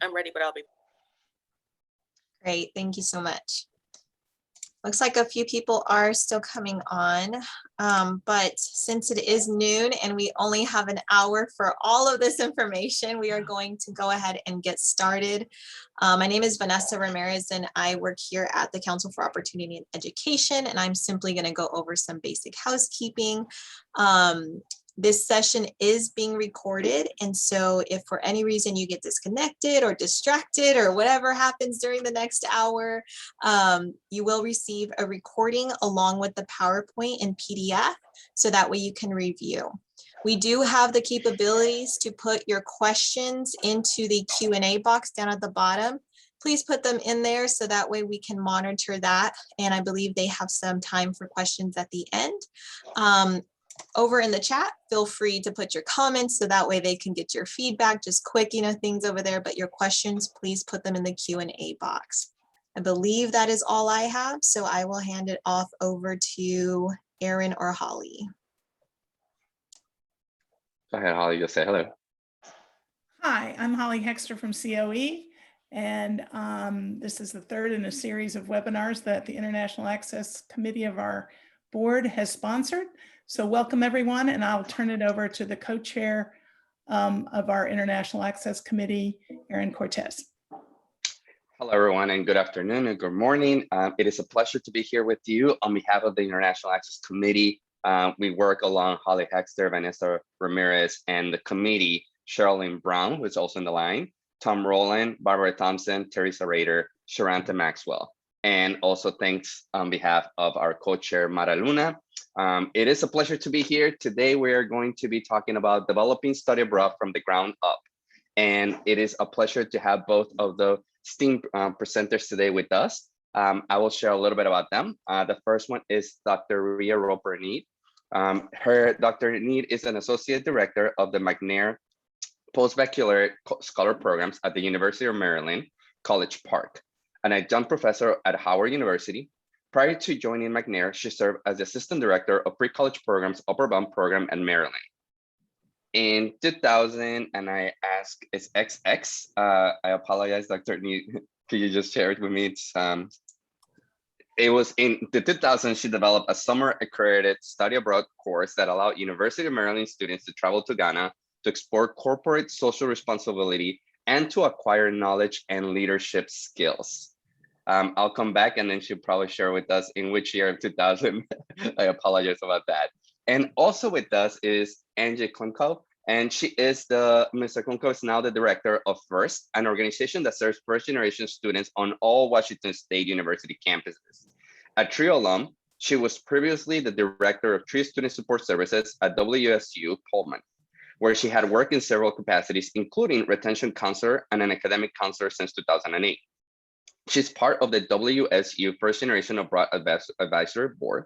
I'm ready, but I'll be. Great, thank you so much. Looks like a few people are still coming on, but since it is noon and we only have an hour for all of this information, we are going to go ahead and get started. My name is Vanessa Ramirez and I work here at the Council for Opportunity and Education, and I'm simply going to go over some basic housekeeping. This session is being recorded, and so if for any reason you get disconnected or distracted or whatever happens during the next hour, you will receive a recording along with the PowerPoint and PDF, so that way you can review. We do have the capabilities to put your questions into the Q&A box down at the bottom. Please put them in there so that way we can monitor that, and I believe they have some time for questions at the end. Over in the chat, feel free to put your comments so that way they can get your feedback, just quick, things over there, but your questions, please put them in the Q&A box. I believe that is all I have, so I will hand it off over to Aaron or Holly. Go ahead, Holly, just say hello. Hi, I'm Holly Hexter from COE, and this is the third in a series of webinars that the International Access Committee of our board has sponsored. So welcome everyone, and I'll turn it over to the co-chair of our International Access Committee, Aaron Cortez. Hello, everyone, and good afternoon and good morning. It is a pleasure to be here with you on behalf of the International Access Committee. We work along Holly Hexter, Vanessa Ramirez, and the committee, Sherilyn Brown, who is also in the line, Tom Rowland, Barbara Thompson, Teresa Rader, Sharanta Maxwell. And also thanks on behalf of our co-chair, Mara Luna. It is a pleasure to be here. Today, we are going to be talking about developing study abroad from the ground up. And it is a pleasure to have both of the esteemed presenters today with us. I will share a little bit about them. The first one is Dr. Ria Roper-Need. Dr. Need is an associate director of the McNair Postbaccalaureate Scholar Programs at the University of Maryland, College Park, an adjunct professor at Howard University. Prior to joining McNair, she served as the assistant director of pre-college programs, Upper Bound program at Maryland. In 2000, and I ask, it's XX. I apologize, Dr. Need, could you just share it with me? It was in the 2000, she developed a summer accredited study abroad course that allowed University of Maryland students to travel to Ghana to explore corporate social responsibility and to acquire knowledge and leadership skills. I'll come back and then she'll probably share with us in which year of 2000. I apologize about that. And also with us is Angie Klimko, and she is Mr. Klimko is now the director of FIRST, an organization that serves first generation students on all Washington State University campuses. A TRIO alum, she was previously the director of TRIO Student Support Services at WSU Pullman, where she had worked in several capacities, including retention counselor and an academic counselor since 2008. She's part of the WSU First Generation Abroad Advisory Board,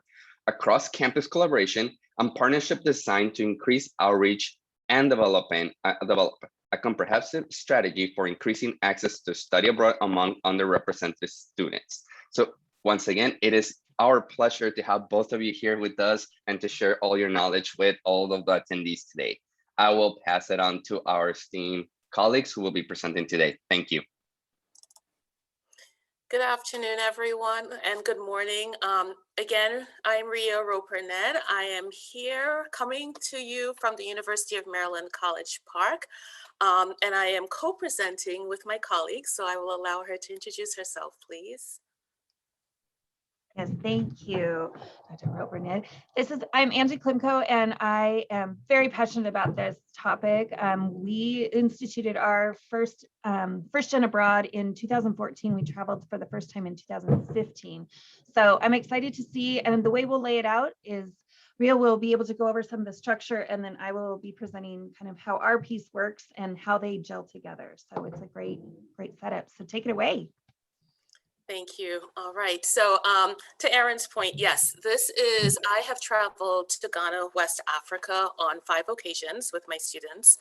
a cross-campus collaboration and partnership designed to increase outreach and develop a comprehensive strategy for increasing access to study abroad among underrepresented students. So once again, it is our pleasure to have both of you here with us and to share all your knowledge with all of the attendees today. I will pass it on to our esteemed colleagues who will be presenting today. Thank you. Good afternoon, everyone, and good morning. Again, I'm Ria Roper-Need. I am here coming to you from the University of Maryland, College Park, and I am co-presenting with my colleague, so I will allow her to introduce herself, please. Yes, thank you, Dr. Roper-Need. I'm Angie Klimko, and I am very passionate about this topic. We instituted our first Gen Abroad in 2014. We traveled for the first time in 2015. So I'm excited to see, and the way we'll lay it out is Ria will be able to go over some of the structure, and then I will be presenting kind of how our piece works and how they gel together. So it's a great setup. So take it away. Thank you. All right. So to Aaron's point, yes, I have traveled to Ghana, West Africa on 5 occasions with my students.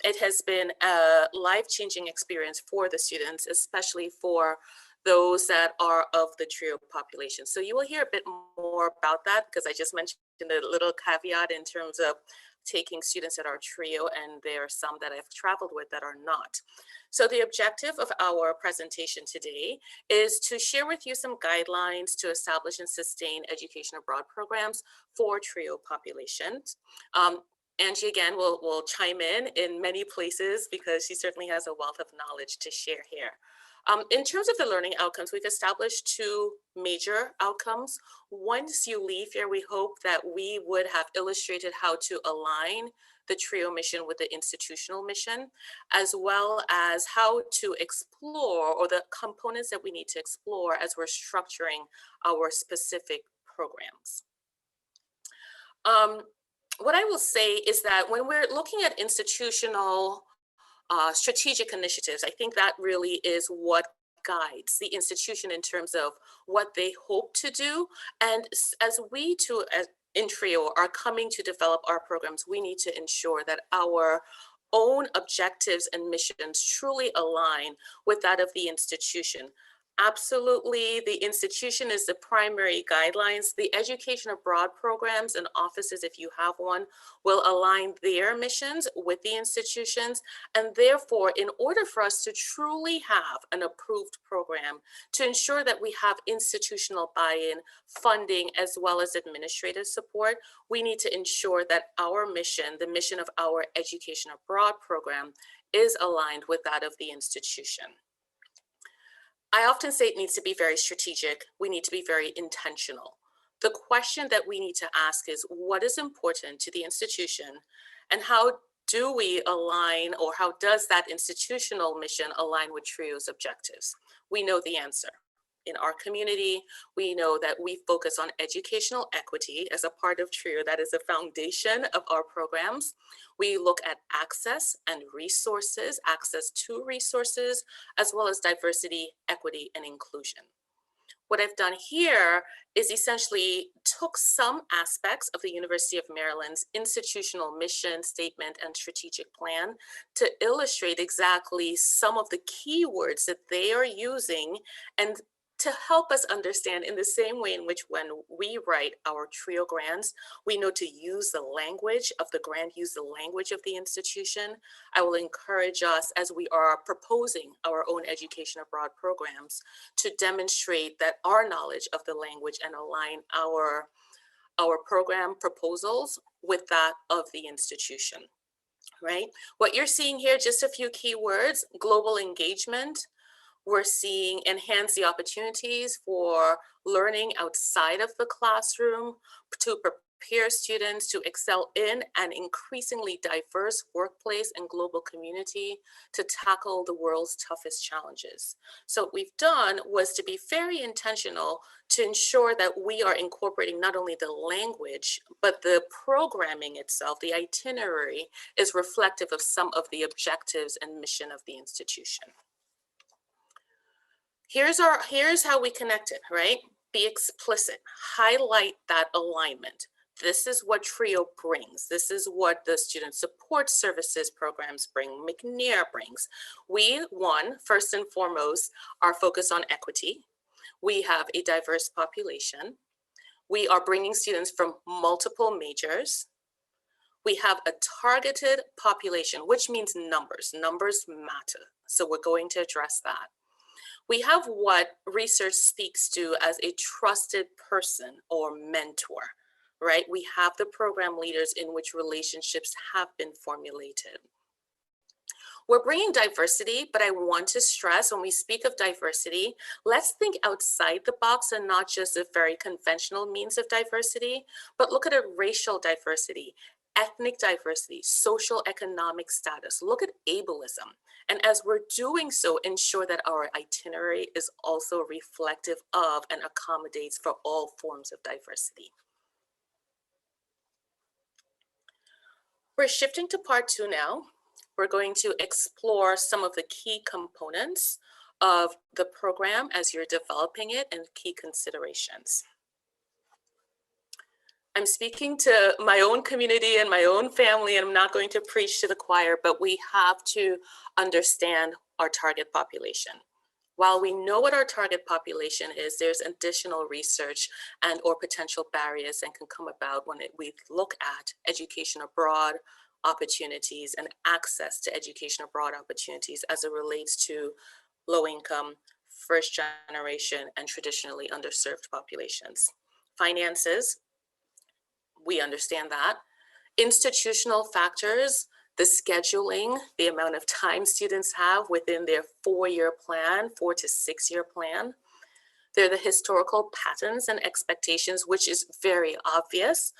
It has been a life-changing experience for the students, especially for those that are of the TRIO population. So you will hear a bit more about that because I just mentioned a little caveat in terms of taking students that are trio, and there are some that I've traveled with that are not. So the objective of our presentation today is to share with you some guidelines to establish and sustain education abroad programs for trio populations. Angie, again, will chime in many places because she certainly has a wealth of knowledge to share here. In terms of the learning outcomes, we've established two major outcomes. Once you leave here, we hope that we would have illustrated how to align the trio mission with the institutional mission, as well as how to explore, or the components that we need to explore as we're structuring our specific programs. What I will say is that when we're looking at institutional strategic initiatives, I think that really is what guides the institution in terms of what they hope to do. And as we too, as in TRIO, are coming to develop our programs, we need to ensure that our own objectives and missions truly align with that of the institution. Absolutely, the institution is the primary guidelines. The education abroad programs and offices, if you have one, will align their missions with the institutions. And therefore, in order for us to truly have an approved program, to ensure that we have institutional buy-in, funding, as well as administrative support, we need to ensure that our mission, the mission of our education abroad program, is aligned with that of the institution. I often say it needs to be very strategic. We need to be very intentional. The question that we need to ask is, what is important to the institution, and how do we align, or how does that institutional mission align with TRIO's objectives? We know the answer. In our community, we know that we focus on educational equity as a part of TRIO. That is the foundation of our programs. We look at access and resources, access to resources, as well as diversity, equity, and inclusion. What I've done here is essentially took some aspects of the University of Maryland's institutional mission statement and strategic plan to illustrate exactly some of the keywords that they are using, and to help us understand in the same way in which when we write our TRIO grants, we know to use the language of the grant, use the language of the institution. I will encourage us, as we are proposing our own education abroad programs, to demonstrate that our knowledge of the language and align our program proposals with that of the institution, right? What you're seeing here, just a few keywords: global engagement. We're seeing enhance the opportunities for learning outside of the classroom to prepare students to excel in an increasingly diverse workplace and global community to tackle the world's toughest challenges. So what we've done was to be very intentional to ensure that we are incorporating not only the language, but the programming itself, the itinerary, is reflective of some of the objectives and mission of the institution. Here's how we connect it, right? Be explicit, highlight that alignment. This is what TRIO brings. This is what the student support services programs bring, McNair brings. We, first and foremost, are focused on equity. We have a diverse population. We are bringing students from multiple majors. We have a targeted population, which means numbers. Numbers matter. So we're going to address that. We have what research speaks to as a trusted person or mentor, right? We have the program leaders in which relationships have been formulated. We're bringing diversity, but I want to stress, when we speak of diversity, let's think outside the box and not just a very conventional means of diversity, but look at a racial diversity, ethnic diversity, social economic status. Look at ableism. And as we're doing so, ensure that our itinerary is also reflective of and accommodates for all forms of diversity. We're shifting to part 2 now. We're going to explore some of the key components of the program as you're developing it and key considerations. I'm speaking to my own community and my own family, and I'm not going to preach to the choir, but we have to understand our target population. While we know what our target population is, there's additional research and or potential barriers that can come about when we look at education abroad opportunities and access to education abroad opportunities as it relates to low income, first generation, and traditionally underserved populations. Finances, we understand that. Institutional factors, the scheduling, the amount of time students have within their 4-year plan, 4 to 6 year plan. They're the historical patterns and expectations, which is very obvious.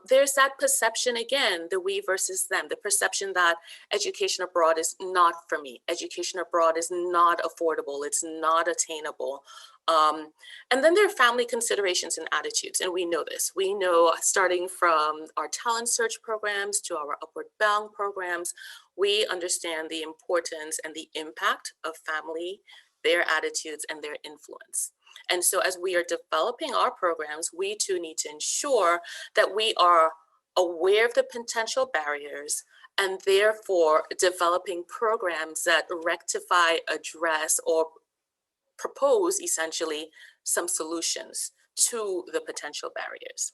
There's that perception again, the we versus them, the perception that education abroad is not for me. Education abroad is not affordable. It's not attainable. And then there are family considerations and attitudes, and we know this. We know starting from our talent search programs to our upward bound programs, we understand the importance and the impact of family, their attitudes, and their influence. And so as we are developing our programs, we too need to ensure that we are aware of the potential barriers and therefore developing programs that rectify, address, or propose essentially some solutions to the potential barriers.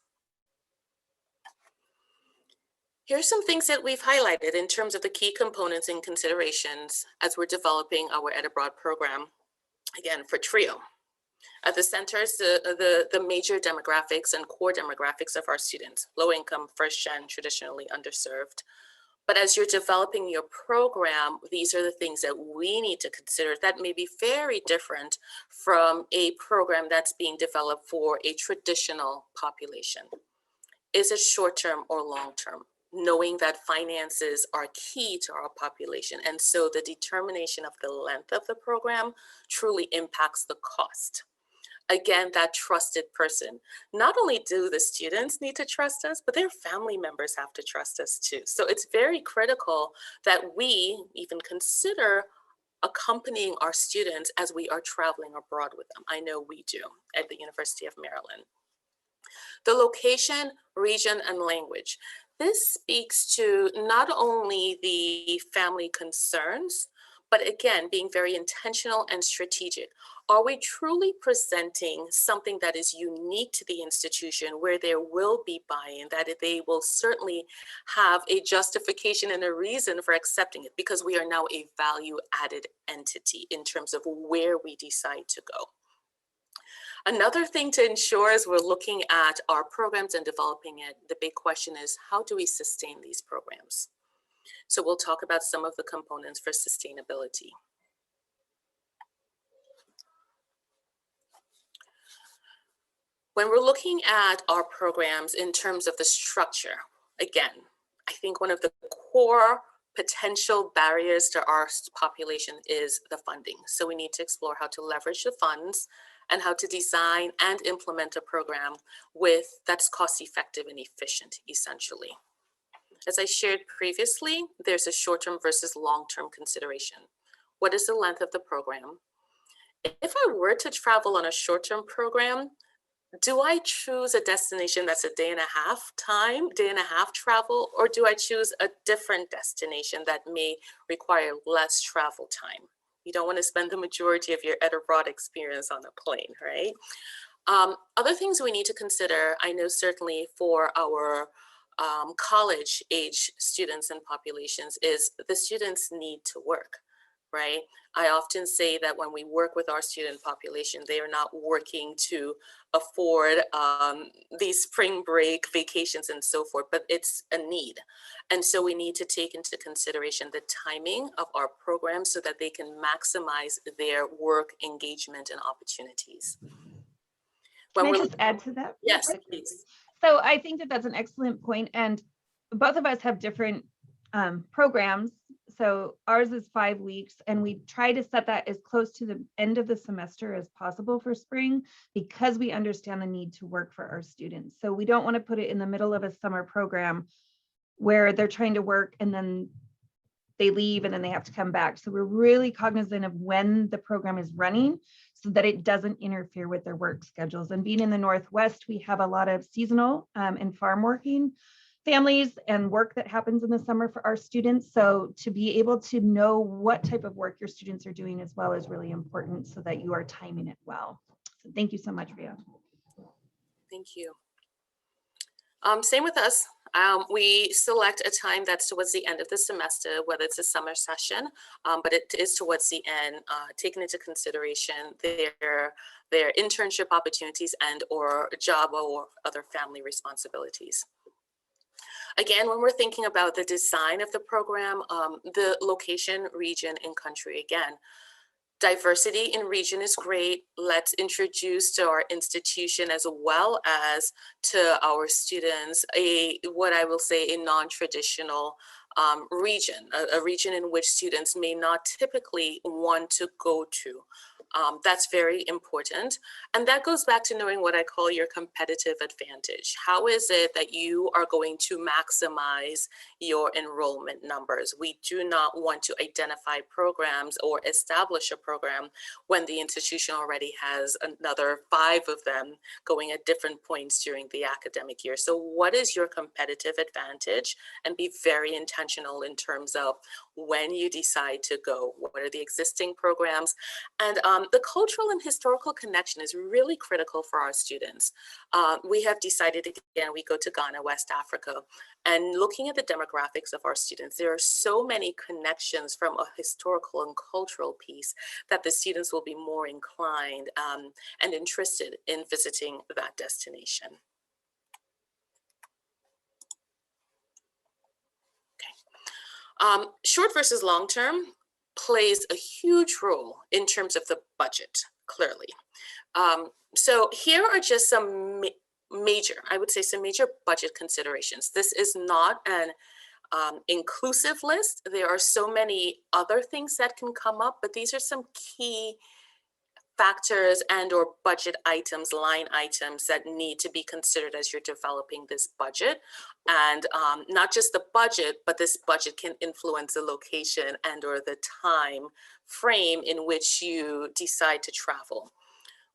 Here's some things that we've highlighted in terms of the key components and considerations as we're developing our Ed Abroad program, again, for TRIO. At the center is the major demographics and core demographics of our students, low income, first gen, traditionally underserved. But as you're developing your program, these are the things that we need to consider that may be very different from a program that's being developed for a traditional population. Is it short-term or long-term? Knowing that finances are key to our population. And so the determination of the length of the program truly impacts the cost. Again, that trusted person. Not only do the students need to trust us, but their family members have to trust us too. So it's very critical that we even consider accompanying our students as we are traveling abroad with them. I know we do at the University of Maryland. The location, region, and language. This speaks to not only the family concerns, but again, being very intentional and strategic. Are we truly presenting something that is unique to the institution where there will be buy-in, that they will certainly have a justification and a reason for accepting it because we are now a value-added entity in terms of where we decide to go. Another thing to ensure as we're looking at our programs and developing it, the big question is, how do we sustain these programs? So we'll talk about some of the components for sustainability. When we're looking at our programs in terms of the structure, again, I think one of the core potential barriers to our population is the funding. So we need to explore how to leverage the funds and how to design and implement a program that's cost effective and efficient, essentially. As I shared previously, there's a short-term versus long-term consideration. What is the length of the program? If I were to travel on a short-term program, do I choose a destination that's a day and a half travel, or do I choose a different destination that may require less travel time? You don't want to spend the majority of your Ed Abroad experience on a plane, right? Other things we need to consider, I know certainly for our college age students and populations, is the students need to work, right? I often say that when we work with our student population, they are not working to afford these spring break vacations and so forth, but it's a need. And so we need to take into consideration the timing of our programs so that they can maximize their work engagement and opportunities. Can I just add to that? Yes, please. So I think that that's an excellent point, and both of us have different programs. So ours is 5 weeks, and we try to set that as close to the end of the semester as possible for spring because we understand the need to work for our students. So we don't want to put it in the middle of a summer program where they're trying to work and then they leave and then they have to come back. So we're really cognizant of when the program is running so that it doesn't interfere with their work schedules. And being in the Northwest, we have a lot of seasonal and farm working. families and work that happens in the summer for our students. So to be able to know what type of work your students are doing as well is really important so that you are timing it well. So thank you so much, Ria. Thank you. Same with us. We select a time that's towards the end of the semester, whether it's a summer session, but it is towards the end, taking into consideration their internship opportunities and or job or other family responsibilities. Again, when we're thinking about the design of the program, the location, region, and country, again, diversity in region is great. Let's introduce to our institution as well as to our students what I will say a non-traditional region, a region in which students may not typically want to go to. That's very important. And that goes back to knowing what I call your competitive advantage. How is it that you are going to maximize your enrollment numbers? We do not want to identify programs or establish a program when the institution already has another 5 of them going at different points during the academic year. So what is your competitive advantage? And be very intentional in terms of when you decide to go. What are the existing programs? And the cultural and historical connection is really critical for our students. We have decided, again, we go to Ghana, West Africa, and looking at the demographics of our students, there are so many connections from a historical and cultural piece that the students will be more inclined and interested in visiting that destination. Okay. Short versus long term plays a huge role in terms of the budget, clearly. So here are just some major, I would say some major budget considerations. This is not an inclusive list. There are so many other things that can come up, but these are some key factors and or budget items, line items that need to be considered as you're developing this budget. And not just the budget, but this budget can influence the location and or the time frame in which you decide to travel.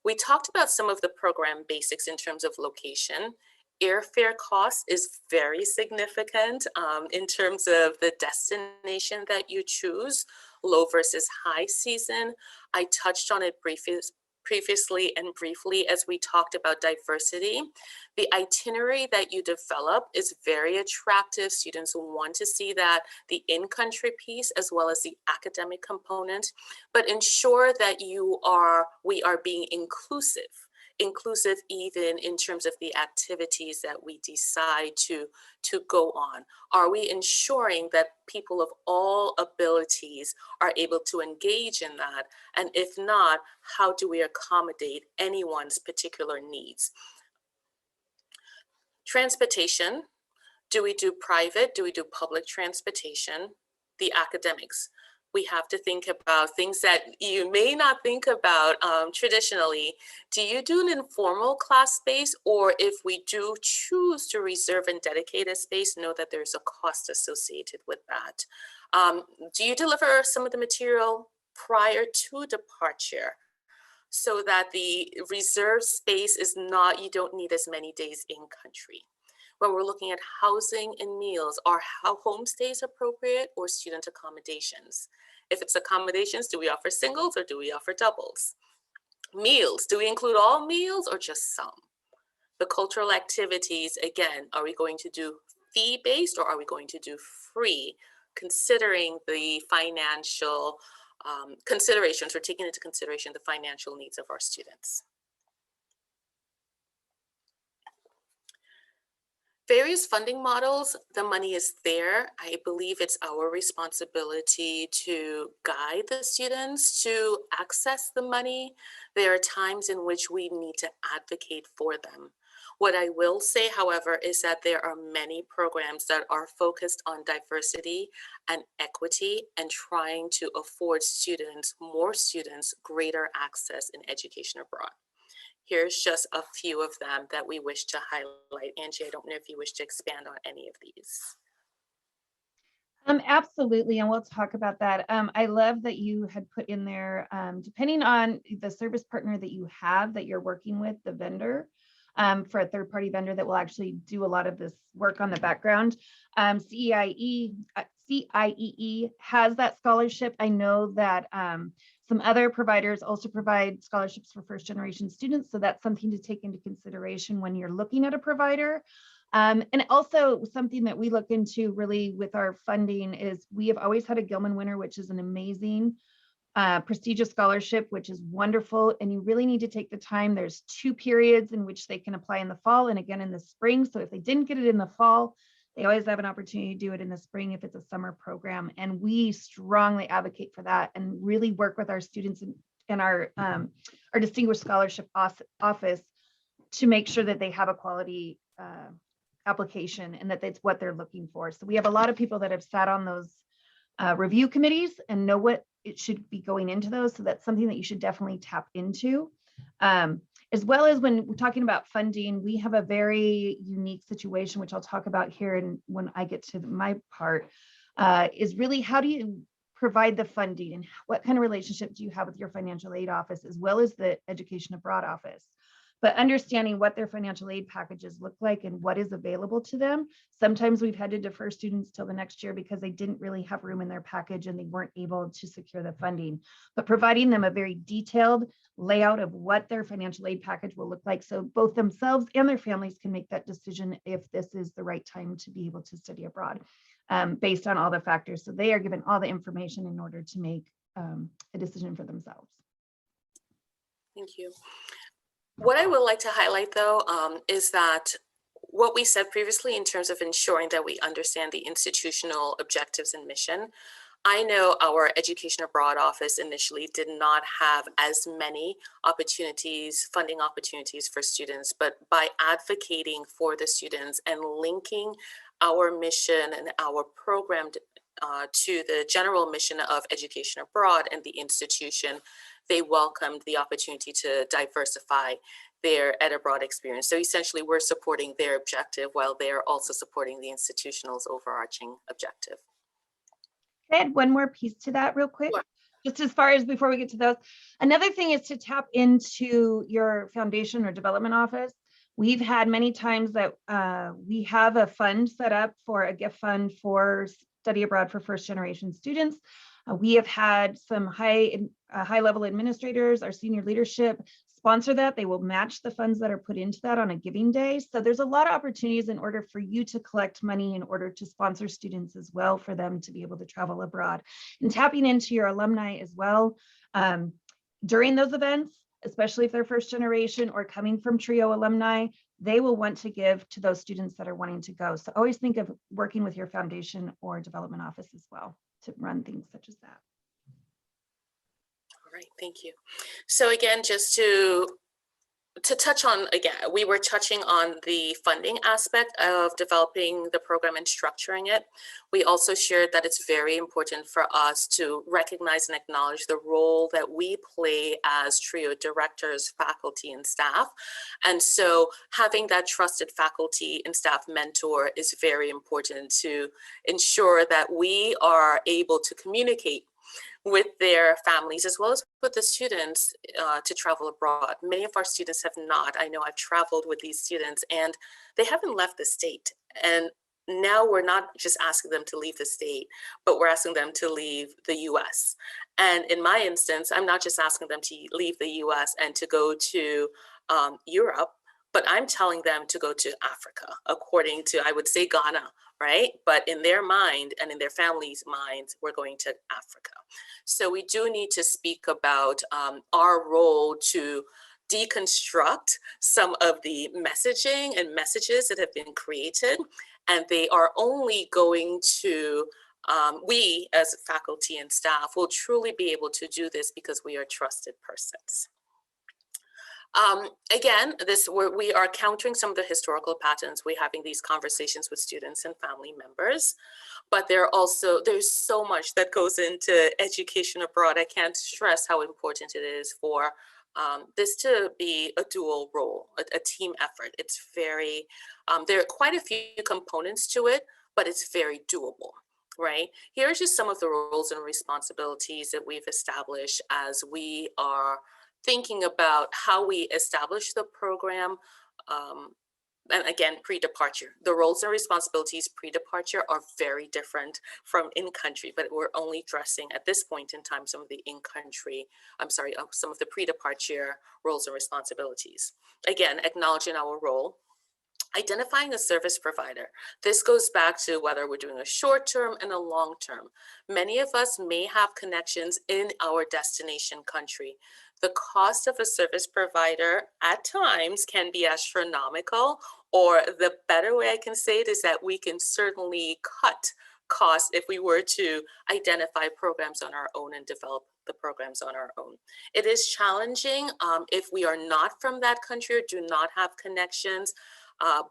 We talked about some of the program basics in terms of location. Airfare cost is very significant in terms of the destination that you choose, low versus high season. I touched on it previously and briefly as we talked about diversity. The itinerary that you develop is very attractive. Students want to see that, the in-country piece as well as the academic component, but ensure that we are being inclusive even in terms of the activities that we decide to go on. Are we ensuring that people of all abilities are able to engage in that? And if not, how do we accommodate anyone's particular needs? Transportation, do we do private? Do we do public transportation? The academics. We have to think about things that you may not think about traditionally. Do you do an informal class space? Or if we do choose to reserve and dedicate a space, know that there's a cost associated with that. Do you deliver some of the material prior to departure so that the reserved space is not, you don't need as many days in country? When we're looking at housing and meals, are homestays appropriate or student accommodations? If it's accommodations, do we offer singles or do we offer doubles? Meals, do we include all meals or just some? The cultural activities, again, are we going to do fee-based or are we going to do free? Considering the financial considerations, or taking into consideration the financial needs of our students. Various funding models, the money is there. I believe it's our responsibility to guide the students to access the money. There are times in which we need to advocate for them. What I will say, however, is that there are many programs that are focused on diversity and equity and trying to afford students, more students, greater access in education abroad. Here's just a few of them that we wish to highlight. Angie, I don't know if you wish to expand on any of these. Absolutely, and we'll talk about that. I love that you had put in there, depending on the service partner that you have that you're working with, the vendor, for a third-party vendor that will actually do a lot of this work on the background. CIEE has that scholarship. I know that some other providers also provide scholarships for first-generation students, so that's something to take into consideration when you're looking at a provider. And also something that we look into really with our funding is we have always had a Gilman winner, which is an amazing prestigious scholarship, which is wonderful. And you really need to take the time. There's 2 periods in which they can apply in the fall and again in the spring. So if they didn't get it in the fall, they always have an opportunity to do it in the spring if it's a summer program. And we strongly advocate for that and really work with our students in our Distinguished Scholarship Office to make sure that they have a quality application and that that's what they're looking for. So we have a lot of people that have sat on those review committees and know what it should be going into those. So that's something that you should definitely tap into. As well as when we're talking about funding, we have a very unique situation, which I'll talk about here and when I get to my part, is really how do you provide the funding and what kind of relationship do you have with your financial aid office as well as the education abroad office. But understanding what their financial aid packages look like and what is available to them. Sometimes we've had to defer students till the next year because they didn't really have room in their package and they weren't able to secure the funding. But providing them a very detailed layout of what their financial aid package will look like so both themselves and their families can make that decision if this is the right time to be able to study abroad based on all the factors. So they are given all the information in order to make a decision for themselves. Thank you. What I would like to highlight, though, is that what we said previously in terms of ensuring that we understand the institutional objectives and mission. I know our Education Abroad office initially did not have as many opportunities, funding opportunities for students, but by advocating for the students and linking our mission and our program to the general mission of education abroad and the institution, they welcomed the opportunity to diversify their ed abroad experience. So essentially we're supporting their objective while they're also supporting the institutional's overarching objective. Can I add one more piece to that real quick? Sure. Just as far as before we get to those. Another thing is to tap into your foundation or development office. We've had many times that we have a fund set up for a gift fund for study abroad for first generation students. We have had some high level administrators, our senior leadership sponsor that. They will match the funds that are put into that on a giving day. So there's a lot of opportunities in order for you to collect money in order to sponsor students as well for them to be able to travel abroad. And tapping into your alumni as well during those events, especially if they're first generation or coming from TRIO alumni, they will want to give to those students that are wanting to go. So always think of working with your foundation or development office as well to run things such as that. All right, thank you. So again, just to touch on, again, we were touching on the funding aspect of developing the program and structuring it. We also shared that it's very important for us to recognize and acknowledge the role that we play as TRIO directors, faculty, and staff. And so having that trusted faculty and staff mentor is very important to ensure that we are able to communicate with their families as well as with the students to travel abroad. Many of our students have not. I know I've traveled with these students and they haven't left the state. And now we're not just asking them to leave the state, but we're asking them to leave the US. And in my instance, I'm not just asking them to leave the US and to go to Europe, but I'm telling them to go to Africa, according to, I would say, Ghana, right? But in their mind and in their family's minds, we're going to Africa. So we do need to speak about our role to deconstruct some of the messaging and messages that have been created. And they are only going to, we as faculty and staff will truly be able to do this because we are trusted persons. Again, we are countering some of the historical patterns. We're having these conversations with students and family members, but there's so much that goes into education abroad. I can't stress how important it is for this to be a dual role, a team effort. It's very, there are quite a few components to it, but it's very doable. Right? Here's just some of the roles and responsibilities that we've established as we are thinking about how we establish the program, And again, pre-departure. The roles and responsibilities pre-departure are very different from in-country, but we're only addressing at this point in time some of the in-country, some of the pre-departure roles and responsibilities. Again, acknowledging our role. Identifying a service provider. This goes back to whether we're doing a short term and a long term. Many of us may have connections in our destination country. The cost of a service provider at times can be astronomical, or the better way I can say it is that we can certainly cut costs if we were to identify programs on our own and develop the programs on our own. It is challenging if we are not from that country or do not have connections.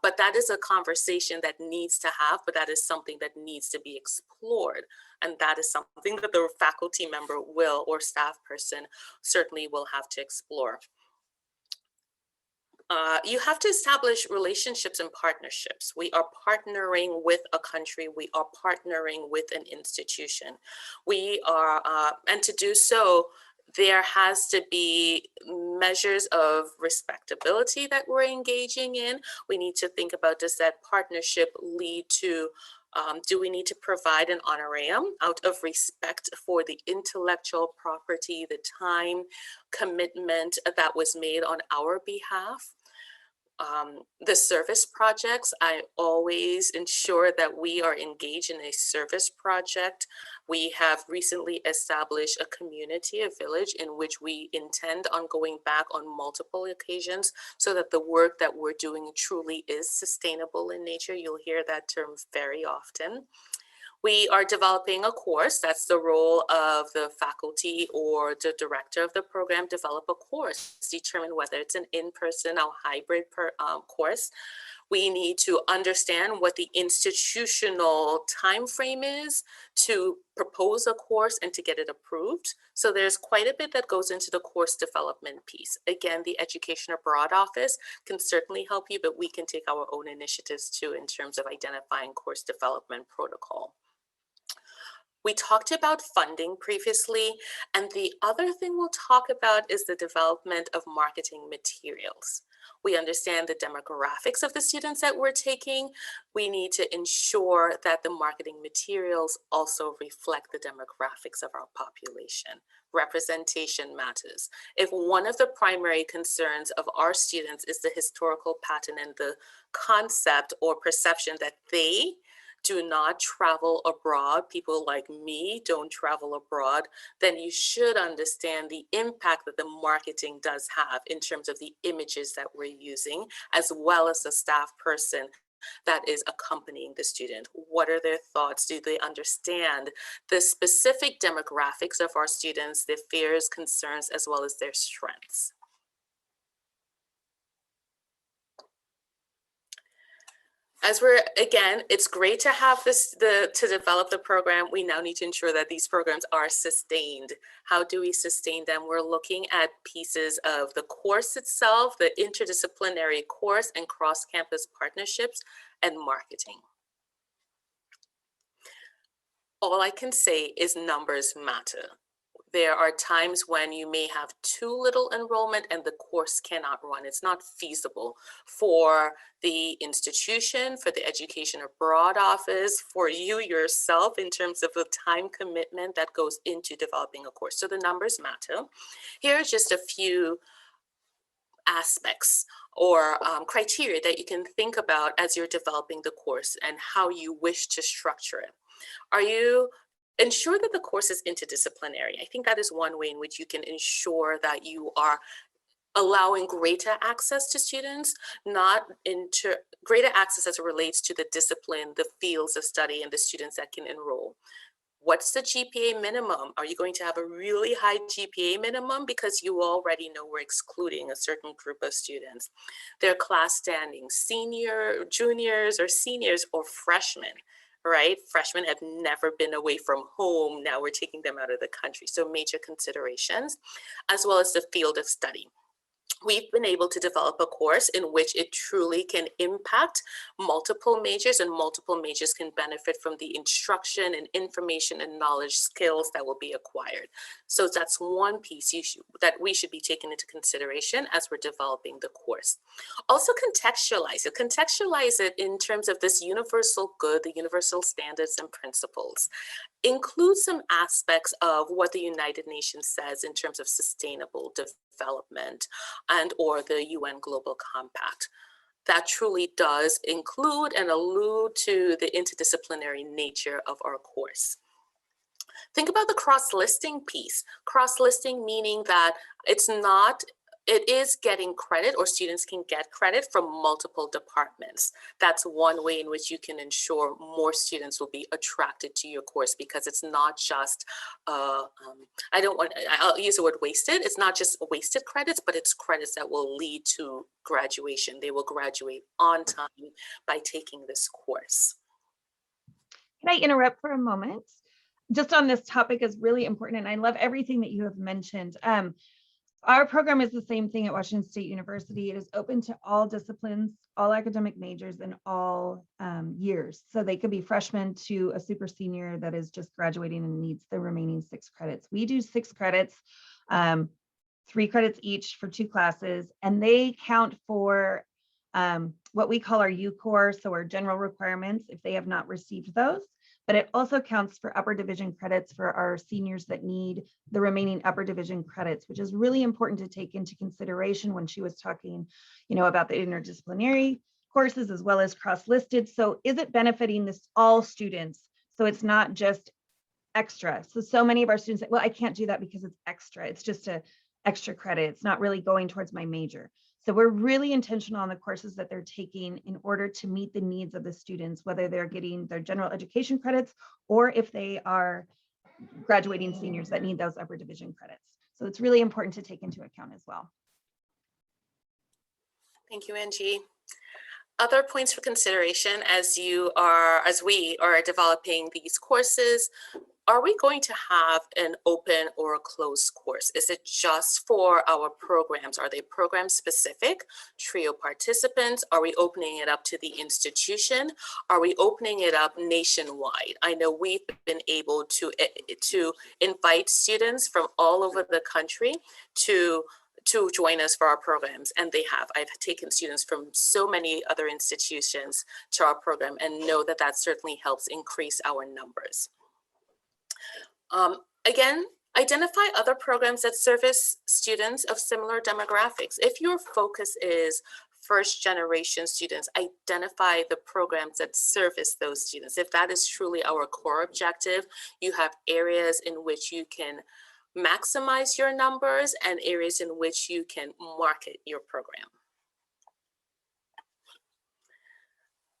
But that is a conversation that needs to have, but that is something that needs to be explored. And that is something that the faculty member will, or staff person certainly will have to explore. You have to establish relationships and partnerships. We are partnering with a country. We are partnering with an institution. We are, and to do so, there has to be measures of respectability that we're engaging in. We need to think about, does that partnership lead to, do we need to provide an honorarium out of respect for the intellectual property, the time commitment that was made on our behalf? The service projects, I always ensure that we are engaged in a service project. We have recently established a community, a village in which we intend on going back on multiple occasions so that the work that we're doing truly is sustainable in nature. You'll hear that term very often. We are developing a course. That's the role of the faculty or the director of the program. Develop a course, determine whether it's an in-person or hybrid course. We need to understand what the institutional time frame is to propose a course and to get it approved. So there's quite a bit that goes into the course development piece. Again, the Education Abroad Office can certainly help you, but we can take our own initiatives too in terms of identifying course development protocol. We talked about funding previously, and the other thing we'll talk about is the development of marketing materials. We understand the demographics of the students that we're taking. We need to ensure that the marketing materials also reflect the demographics of our population. Representation matters. If one of the primary concerns of our students is the historical pattern and the concept or perception that they do not travel abroad, people like me don't travel abroad, then you should understand the impact that the marketing does have in terms of the images that we're using, as well as the staff person that is accompanying the student. What are their thoughts? Do they understand the specific demographics of our students, their fears, concerns, as well as their strengths? As we're, again, it's great to have this, to develop the program. We now need to ensure that these programs are sustained. How do we sustain them? We're looking at pieces of the course itself, the interdisciplinary course and cross-campus partnerships and marketing. All I can say is numbers matter. There are times when you may have too little enrollment and the course cannot run. It's not feasible for the institution, for the Education Abroad Office, for you yourself in terms of the time commitment that goes into developing a course. So the numbers matter. Here are just a few aspects or criteria that you can think about as you're developing the course and how you wish to structure it. Are you ensure that the course is interdisciplinary? I think that is one way in which you can ensure that you are allowing greater access to students, not into greater access as it relates to the discipline, the fields of study, and the students that can enroll. What's the GPA minimum? Are you going to have a really high GPA minimum? Because you already know we're excluding a certain group of students. Their class standing, senior, juniors, or seniors, or freshmen. Right? Freshmen have never been away from home. Now we're taking them out of the country. So major considerations, as well as the field of study. we've been able to develop a course in which it truly can impact multiple majors, and multiple majors can benefit from the instruction and information and knowledge skills that will be acquired. So that's one piece that we should be taking into consideration as we're developing the course. Also contextualize it. Contextualize it in terms of this universal good, the universal standards and principles. Include some aspects of what the United Nations says in terms of sustainable development and or the UN Global Compact. That truly does include and allude to the interdisciplinary nature of our course. Think about the cross-listing piece. Cross-listing meaning that it is getting credit, or students can get credit from multiple departments. That's one way in which you can ensure more students will be attracted to your course, because it's not just, I'll use the word wasted. It's not just wasted credits, but it's credits that will lead to graduation. They will graduate on time by taking this course. Can I interrupt for a moment? Just on this topic is really important, and I love everything that you have mentioned. Our program is the same thing at Washington State University. It is open to all disciplines, all academic majors, and all years. So they could be freshmen to a super senior that is just graduating and needs the remaining 6 credits. We do 6 credits, 3 credits each for 2 classes, and they count for what we call our U core, so our general requirements, if they have not received those. But it also counts for upper division credits for our seniors that need the remaining upper division credits, which is really important to take into consideration when she was talking, about the interdisciplinary courses as well as cross-listed. So is it benefiting all students? So it's not just extra. So many of our students say, well, I can't do that because it's extra. It's just a extra credit. It's not really going towards my major. So we're really intentional on the courses that they're taking in order to meet the needs of the students, whether they're getting their general education credits or if they are graduating seniors that need those upper division credits. So it's really important to take into account as well. Thank you, Angie. Other points for consideration as we are developing these courses. Are we going to have an open or a closed course? Is it just for our programs? Are they program specific, TRIO participants? Are we opening it up to the institution? Are we opening it up nationwide? I know we've been able to invite students from all over the country to join us for our programs, and they have. I've taken students from so many other institutions to our program and know that that certainly helps increase our numbers. Again, identify other programs that service students of similar demographics. If your focus is first generation students, identify the programs that service those students. If that is truly our core objective, you have areas in which you can maximize your numbers and areas in which you can market your program.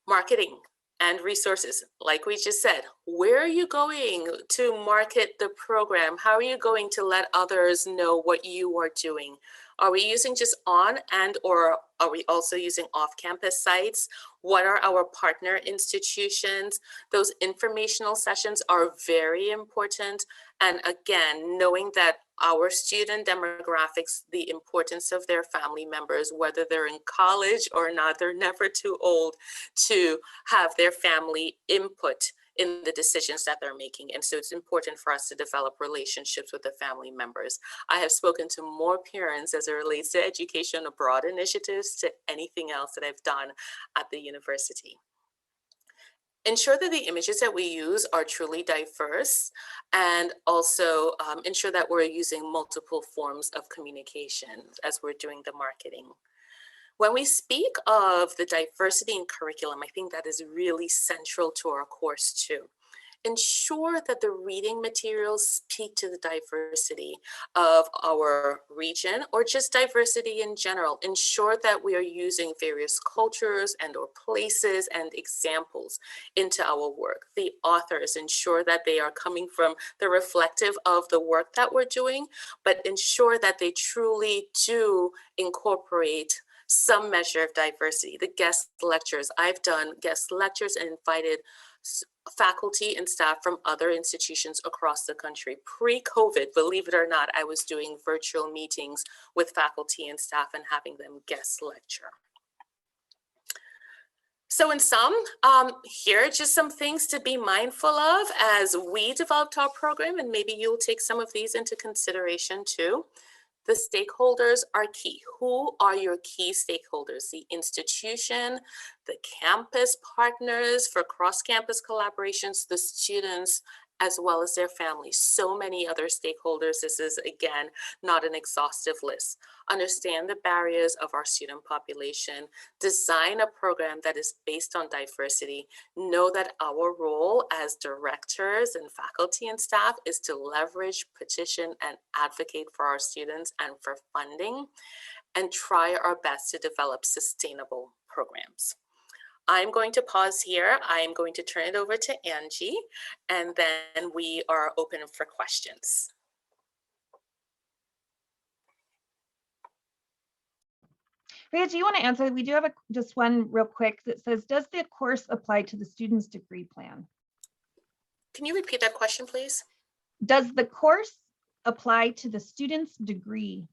Marketing and resources, like we just said, where are you going to market the program? How are you going to let others know what you are doing? Are we using just on and or are we also using off-campus sites? What are our partner institutions? Those informational sessions are very important. And again, knowing that our student demographics, the importance of their family members, whether they're in college or not, they're never too old to have their family input in the decisions that they're making. And so it's important for us to develop relationships with the family members. I have spoken to more parents as it relates to education abroad initiatives to anything else that I've done at the university. Ensure that the images that we use are truly diverse, and also ensure that we're using multiple forms of communication as we're doing the marketing. When we speak of the diversity in curriculum, I think that is really central to our course too. Ensure that the reading materials speak to the diversity of our region or just diversity in general. Ensure that we are using various cultures and or places and examples into our work. The authors, ensure that they are coming from the reflective of the work that we're doing, but ensure that they truly do incorporate some measure of diversity. The guest lectures, I've done guest lectures and invited faculty and staff from other institutions across the country. Pre-COVID, believe it or not, I was doing virtual meetings with faculty and staff and having them guest lecture. So in sum, here are just some things to be mindful of as we developed our program, and maybe you'll take some of these into consideration too. The stakeholders are key. Who are your key stakeholders? The institution, the campus partners for cross-campus collaborations, the students, as well as their families. So many other stakeholders. This is, again, not an exhaustive list. Understand the barriers of our student population. Design a program that is based on diversity. Know that our role as directors and faculty and staff is to leverage, petition, and advocate for our students and for funding, and try our best to develop sustainable programs. I'm going to pause here. I'm going to turn it over to Angie, and then we are open for questions. Rhea, do you want to answer? We do have just one real quick that says, does the course apply to the student's degree plan? Can you repeat that question, please? Does the course apply to the student's degree?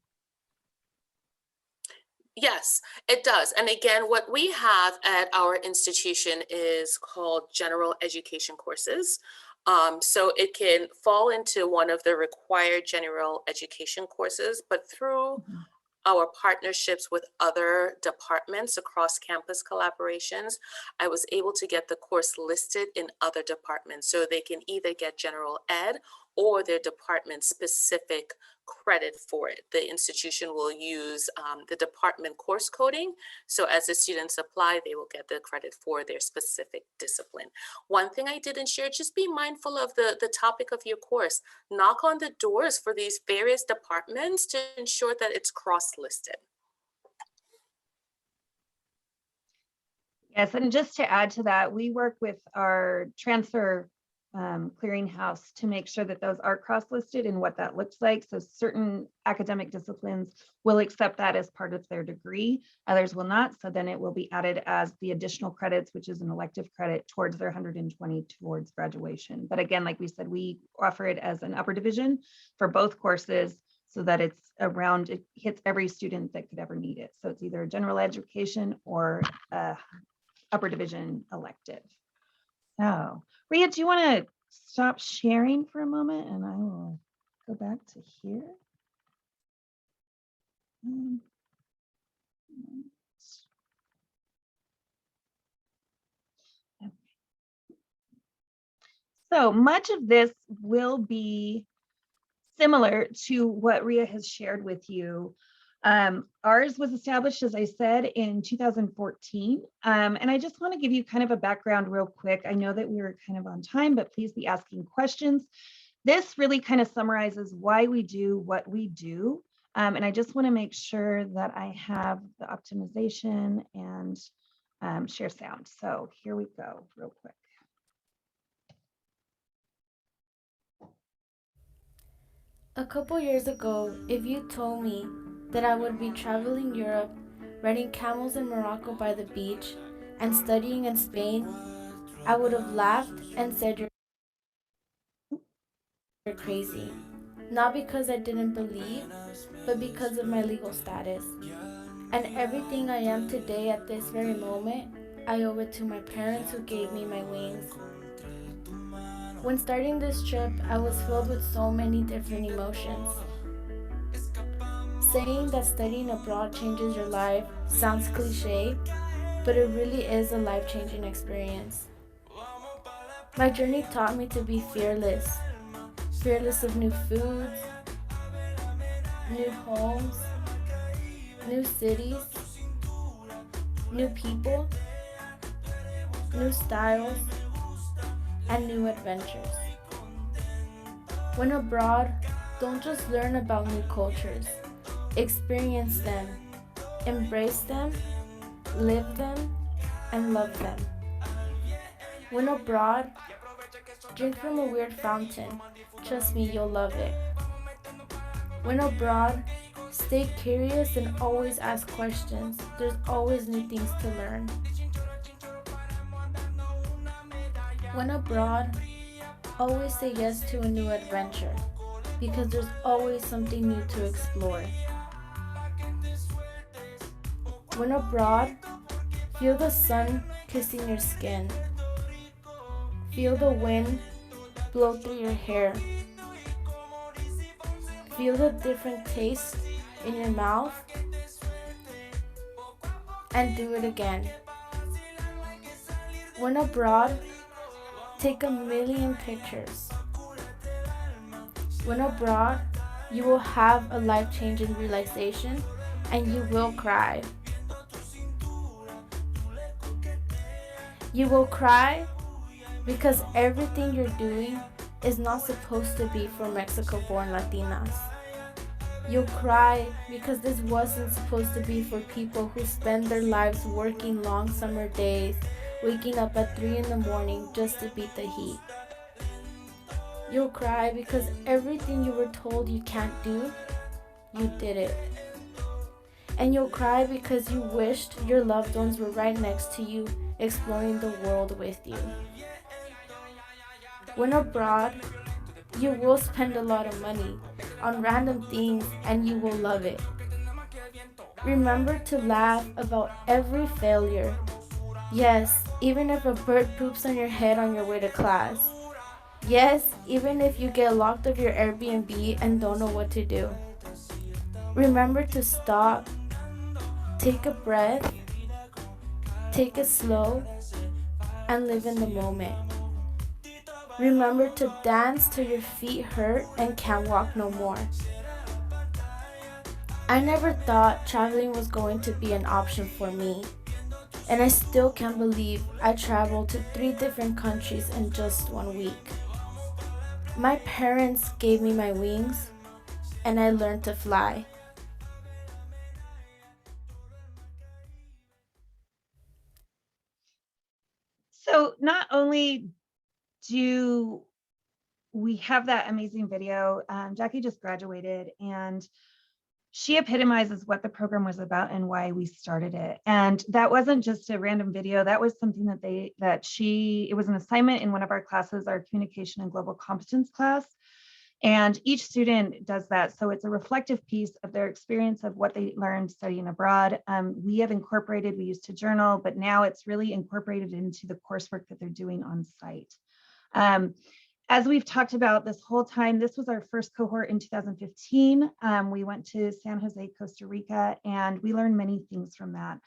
Yes, it does. And again, what we have at our institution is called general education courses. So it can fall into one of the required general education courses, but through our partnerships with other departments across campus collaborations, I was able to get the course listed in other departments. So they can either get general ed or their department specific credit for it. The institution will use the department course coding. So as the students apply, they will get the credit for their specific discipline. One thing I didn't share, just be mindful of the topic of your course. Knock on the doors for these various departments to ensure that it's cross-listed. Yes, and just to add to that, we work with our transfer clearinghouse to make sure that those are cross-listed and what that looks like. So certain academic disciplines will accept that as part of their degree, others will not. So then it will be added as the additional credits, which is an elective credit towards their 120 towards graduation. But again, like we said, we offer it as an upper division for both courses so that it's around, it hits every student that could ever need it. So it's either a general education or a upper division elective. So, Rhea, do you want to stop sharing for a moment and I will go back to here? Okay. So much of this will be similar to what Rhea has shared with you. Ours was established, as I said, in 2014. And I just want to give you kind of a background real quick. I know that we were kind of on time, but please be asking questions. This really kind of summarizes why we do what we do. And I just want to make sure that I have the optimization and share sound. So here we go real quick. A couple years ago, if you told me that I would be traveling Europe, riding camels in Morocco by the beach, and studying in Spain, I would have laughed and said you're crazy. Not because I didn't believe, but because of my legal status. And everything I am today at this very moment, I owe it to my parents who gave me my wings. When starting this trip, I was filled with so many different emotions. Saying that studying abroad changes your life sounds cliche, but it really is a life-changing experience. My journey taught me to be fearless. Fearless of new foods, new homes, new cities, new people, new styles, and new adventures. When abroad, don't just learn about new cultures. Experience them, embrace them, live them, and love them. When abroad, drink from a weird fountain. Trust me, you'll love it. When abroad, stay curious and always ask questions. There's always new things to learn. When abroad, always say yes to a new adventure because there's always something new to explore. When abroad, feel the sun kissing your skin. Feel the wind blow through your hair. Feel the different tastes in your mouth and do it again. When abroad, take a million pictures. When abroad, you will have a life-changing realization and you will cry. You will cry because everything you're doing is not supposed to be for Mexico-born Latinas. You'll cry because this wasn't supposed to be for people who spend their lives working long summer days, waking up at 3 in the morning just to beat the heat. You'll cry because everything you were told you can't do, you did it. And you'll cry because you wished your loved ones were right next to you, exploring the world with you. When abroad, you will spend a lot of money on random things and you will love it. Remember to laugh about every failure. Yes, even if a bird poops on your head on your way to class. Yes, even if you get locked out of your Airbnb and don't know what to do. Remember to stop, take a breath, take it slow, and live in the moment. Remember to dance till your feet hurt and can't walk no more. I never thought traveling was going to be an option for me. And I still can't believe I traveled to 3 different countries in just 1 week. My parents gave me my wings, and I learned to fly. So not only do we have that amazing video, Jackie just graduated and she epitomizes what the program was about and why we started it. And that wasn't just a random video. That was something that it was an assignment in one of our classes, our communication and global competence class. And each student does that. So it's a reflective piece of their experience of what they learned studying abroad. We used to journal, but now it's really incorporated into the coursework that they're doing on site. As we've talked about this whole time, this was our first cohort in 2015. We went to San Jose, Costa Rica, and we learned many things from that.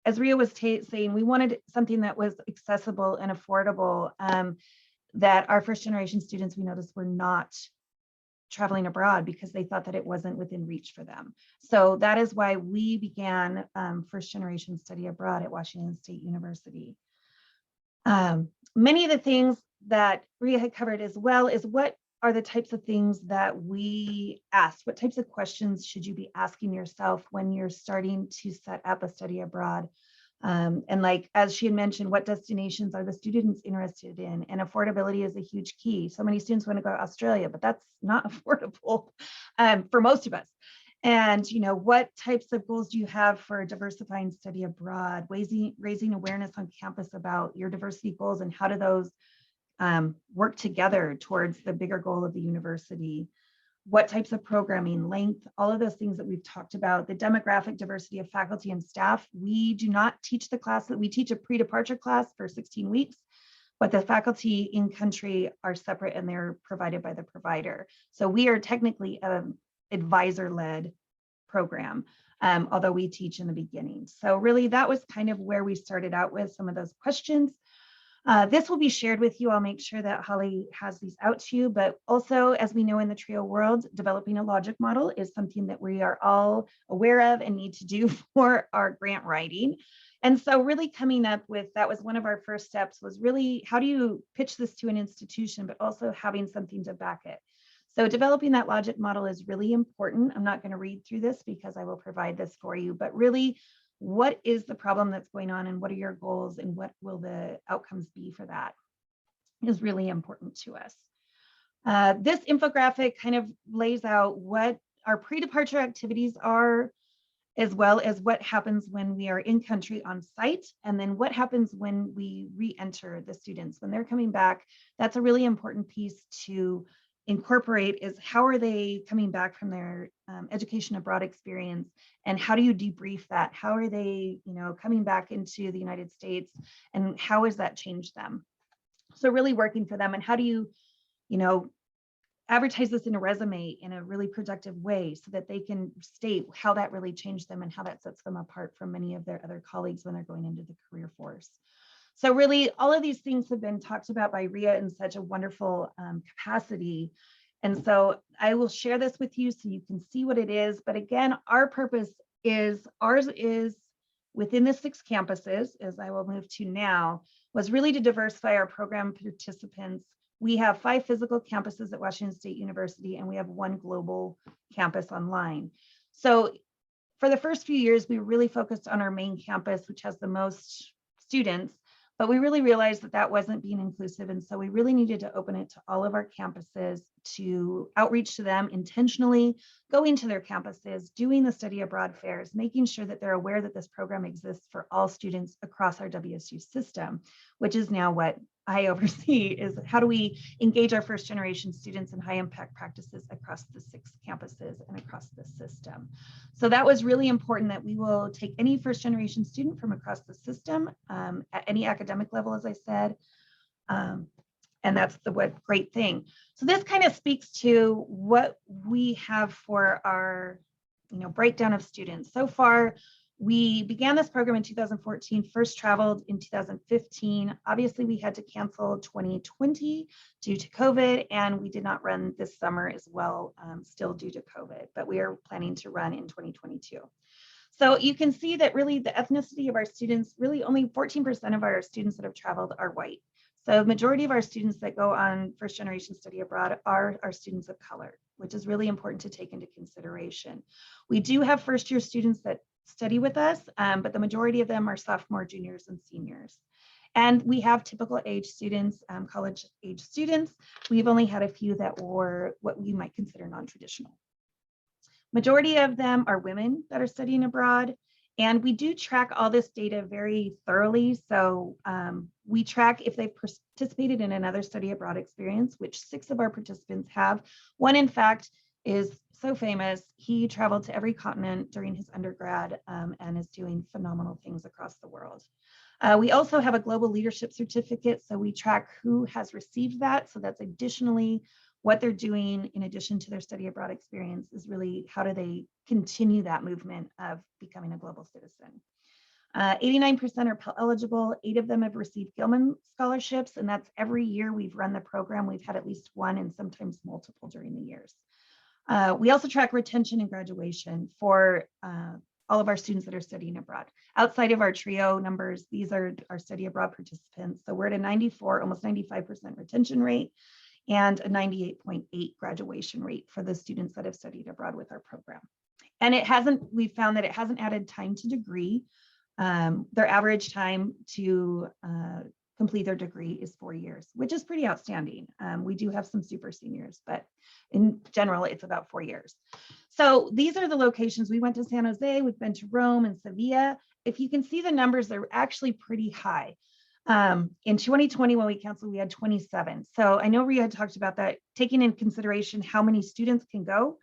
As Ria was saying, we wanted something that was accessible and affordable, that our first generation students, we noticed, were not traveling abroad because they thought that it wasn't within reach for them. So that is why we began first generation study abroad at Washington State University. Many of the things that Ria had covered as well is what are the types of things that we asked? What types of questions should you be asking yourself when you're starting to set up a study abroad? And like, as she had mentioned, what destinations are the students interested in? And affordability is a huge key. So many students want to go to Australia, but that's not affordable for most of us. And, what types of goals do you have for diversifying study abroad, raising awareness on campus about your diversity goals and how do those work together towards the bigger goal of the university? What types of programming, length, all of those things that we've talked about, the demographic diversity of faculty and staff. We do not teach the class that we teach a pre-departure class for 16 weeks, but the faculty in country are separate and they're provided by the provider. So we are technically an advisor-led program, although we teach in the beginning. So really that was kind of where we started out with some of those questions. This will be shared with you. I'll make sure that Holly has these out to you, but also, as we know in the TRIO world, developing a logic model is something that we are all aware of and need to do for our grant writing. And so really coming up with, that was one of our first steps, was really, how do you pitch this to an institution, but also having something to back it. So developing that logic model is really important. I'm not going to read through this because I will provide this for you, but really, what is the problem that's going on and what are your goals and what will the outcomes be for that is really important to us. This infographic kind of lays out what our pre-departure activities are, as well as what happens when we are in country on site, and then what happens when we re-enter the students. When they're coming back, that's a really important piece to incorporate, is how are they coming back from their education abroad experience, and how do you debrief that? How are they, coming back into the United States, and how has that changed them? So really working for them, and how do you, advertise this in a resume in a really productive way so that they can state how that really changed them and how that sets them apart from many of their other colleagues when they're going into the career force. So really, all of these things have been talked about by Ria in such a wonderful capacity. And so I will share this with you so you can see what it is. But again, ours is within the 6 campuses, as I will move to now, was really to diversify our program participants. We have 5 physical campuses at Washington State University, and we have 1 global campus online. So for the first few years, we really focused on our main campus, which has the most students, but we really realized that that wasn't being inclusive. And so we really needed to open it to all of our campuses, to outreach to them intentionally, going to their campuses, doing the study abroad fairs, making sure that they're aware that this program exists for all students across our WSU system, which is now what I oversee, is how do we engage our first generation students in high impact practices across the 6 campuses and across the system. So that was really important, that we will take any first generation student from across the system at any academic level, as I said. And that's the great thing. So this kind of speaks to what we have for our breakdown of students. So far, we began this program in 2014, first traveled in 2015. Obviously, we had to cancel 2020 due to COVID, and we did not run this summer as well, still due to COVID, but we are planning to run in 2022. So you can see that really the ethnicity of our students, really only 14% of our students that have traveled are white. So the majority of our students that go on first generation study abroad are our students of color, which is really important to take into consideration. We do have first year students that study with us, but the majority of them are sophomore, juniors, and seniors. And we have typical age students, college age students. We've only had a few that were what we might consider non-traditional. Majority of them are women that are studying abroad. And we do track all this data very thoroughly. So we track if they've participated in another study abroad experience, which 6 of our participants have. One, in fact, is so famous. He traveled to every continent during his undergrad and is doing phenomenal things across the world. We also have a global leadership certificate. So we track who has received that. So that's additionally what they're doing in addition to their study abroad experience, is really how do they continue that movement of becoming a global citizen. 89% are Pell eligible. 8 of them have received Gilman scholarships, and that's every year we've run the program. We've had at least 1 and sometimes multiple during the years. We also track retention and graduation for all of our students that are studying abroad. Outside of our trio numbers, these are our study abroad participants. So we're at a 94, almost 95% retention rate, and a 98.8 graduation rate for the students that have studied abroad with our program. And we've found that it hasn't added time to degree. Their average time to complete their degree is 4 years, which is pretty outstanding. We do have some super seniors, but in general, it's about 4 years. So these are the locations. We went to San Jose, we've been to Rome and Sevilla. If you can see the numbers, they're actually pretty high. In 2020, when we canceled, we had 27. So I know Ria had talked about that, taking in consideration how many students can go.